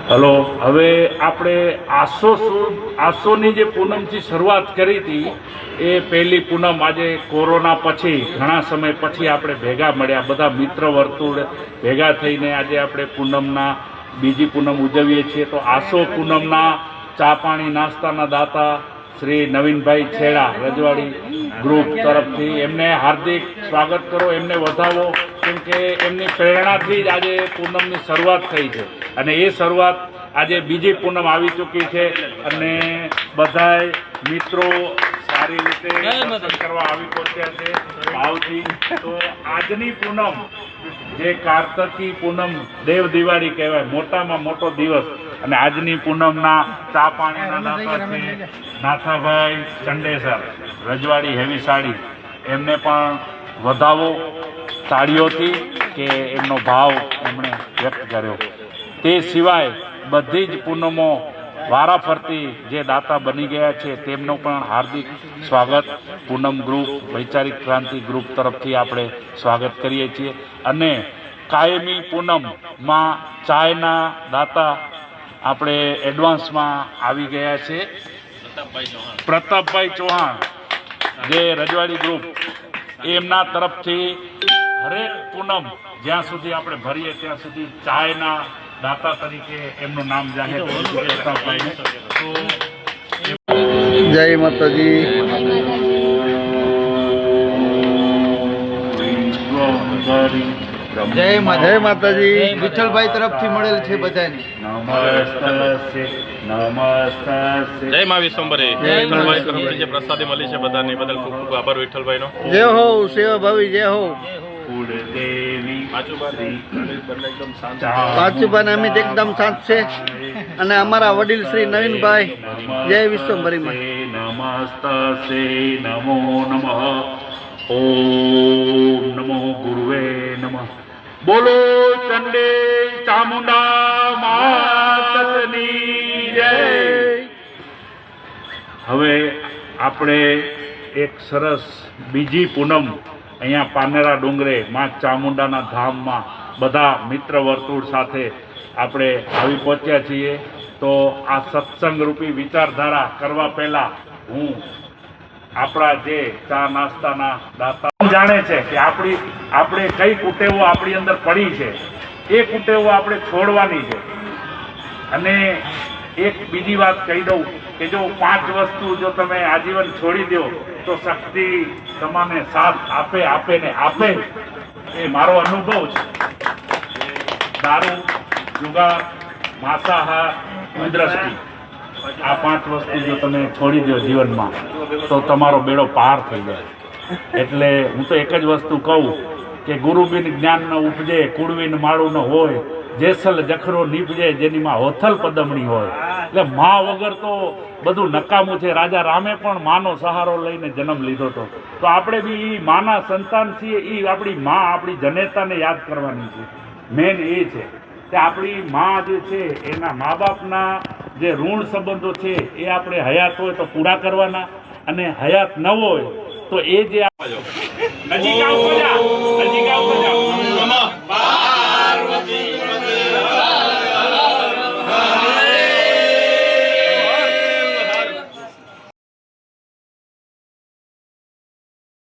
Hello, હવે આપણે આસોની જે પૂનમથી શરૂઆત કરી હતી એ પહેલી પૂનમ આજે કોરોના પછી ઘણા સમય પછી આપણે ભેગા મળ્યા, બધા મિત્ર વર્તુળ ભેગા થઈને આજે આપણે પૂનમના બીજી પૂનમ ઉજવીએ છીએ. તો આસો પૂનમના ચા પાણી નાસ્તાના દાતા શ્રી નવીનભાઈ છેડા રજવાડી ગ્રુપ તરફથી એમને હાર્દિક સ્વાગત કરો, એમને વધાવો, કેમ કે એમની પ્રેરણાથી જ આજે પૂનમની શરૂઆત થઈ છે અને એ શરૂઆત આજે બીજી પૂનમ આવી ચૂકી છે અને બધાય મિત્રો સારી રીતે દર્શન કરવા આવી પહોંચ્યા છે ભાવથી. તો આજની પૂનમ જે કાર્તકી પૂનમ દેવ દિવાળી કહેવાય, મોટામાં મોટો દિવસ, અને આજની પૂનમના ચા પાણીના દાતા છે નાથાભાઈ ચંડેસર રજવાડી હેવી સાડી, એમને પણ વધાવો તાળીઓથી કે એમનો ભાવ એમણે વ્યક્ત કર્યો. તે સિવાય બધી જ પૂનમો વારાફરતી જે દાતા બની ગયા છે તેમનું પણ હાર્દિક સ્વાગત પૂનમ ગ્રુપ વૈચારિક ક્રાંતિ ગ્રુપ તરફથી આપણે સ્વાગત કરીએ છીએ. અને કાયમી પૂનમમાં ચાયના દાતા આપણે એડવાન્સમાં આવી ગયા છે પ્રતાપભાઈ ચૌહાણ જે રજવાડી ગ્રુપ, એમના તરફથી હરેક પૂનમ જ્યાં સુધી આપણે ભરીએ ત્યાં સુધી ચાયના દાતા તરીકે એમનું નામ જાહેર કર્યું છે પ્રતાપભાઈને. તો જય માતાજી. જય માતાજી. વિઠ્ઠલભાઈ તરફથી મળેલ છે બધાને. જય મા વિશ્વંભરી. વિઠ્ઠલભાઈ તરફથી જે પ્રસાદી મળી છે બધાને બદલ ખૂબ ખૂબ આભાર વિઠ્ઠલભાઈનો. જય હો સેવા ભાવી, જય હો. પાચુબાન અમિત એકદમ શાંત છે અને અમારા વડીલ શ્રી નવીનભાઈ જય વિશ્વંભરીમાં. નમસ્તે નમો નમઃ. ઓમ નમો ગુરુવે નમઃ. બોલો ચંડે ચામુંડા માતની જય. હવે આપણે એક સરસ બીજી પૂનમ અહીંયા પાનેરા ડુંગરે માં ચામુંડાના ધામમાં બધા મિત્ર વર્તુળ સાથે આપણે આવી પહોંચ્યા છીએ. તો આ સત્સંગ રૂપી વિચારધારા કરવા પહેલાં હું આપણા જે ચા નાસ્તાના દાતા જાણે છે કે આપણે કઈ કુટેવો આપણી અંદર પડી છે, એ કુટેવો આપણે છોડવાની છે. અને એક બીજી વાત કહી દઉં કે જો 5 વસ્તુ જો તમે આજીવન છોડી દો તો શક્તિ તમને સાથ આપે ને આપે. એ મારો અનુભવ છે. દારૂ, જુગાર, માંસાહાર, કુદ્રષ્ટિ, આ 5 વસ્તુ જો તમે છોડી દો જીવનમાં તો તમારો બેડો પાર થઈ જાય. એટલે હું તો એક જ વસ્તુ કહું કે ગુરુબિન જ્ઞાન ન ઉપજે, કુળવીન માળું ન હોય, જેસલ જખરો નીપજે જેનીમાં હોથલ પદમણી હોય. એટલે મા વગર તો બધું નકામું છે. રાજા રામે પણ માનો સહારો લઈને જન્મ લીધો હતો. તો આપણે બી એ માના સંતાન છીએ. એ આપણી મા, આપણી જનેતાને યાદ કરવાની છે. મેન એ છે કે આપણી મા જે છે એના મા બાપના જે ઋણ સંબંધો છે એ આપણે હયાત હોય તો પૂરા કરવાના, અને હયાત ન હોય તો એ જે નજીક આવો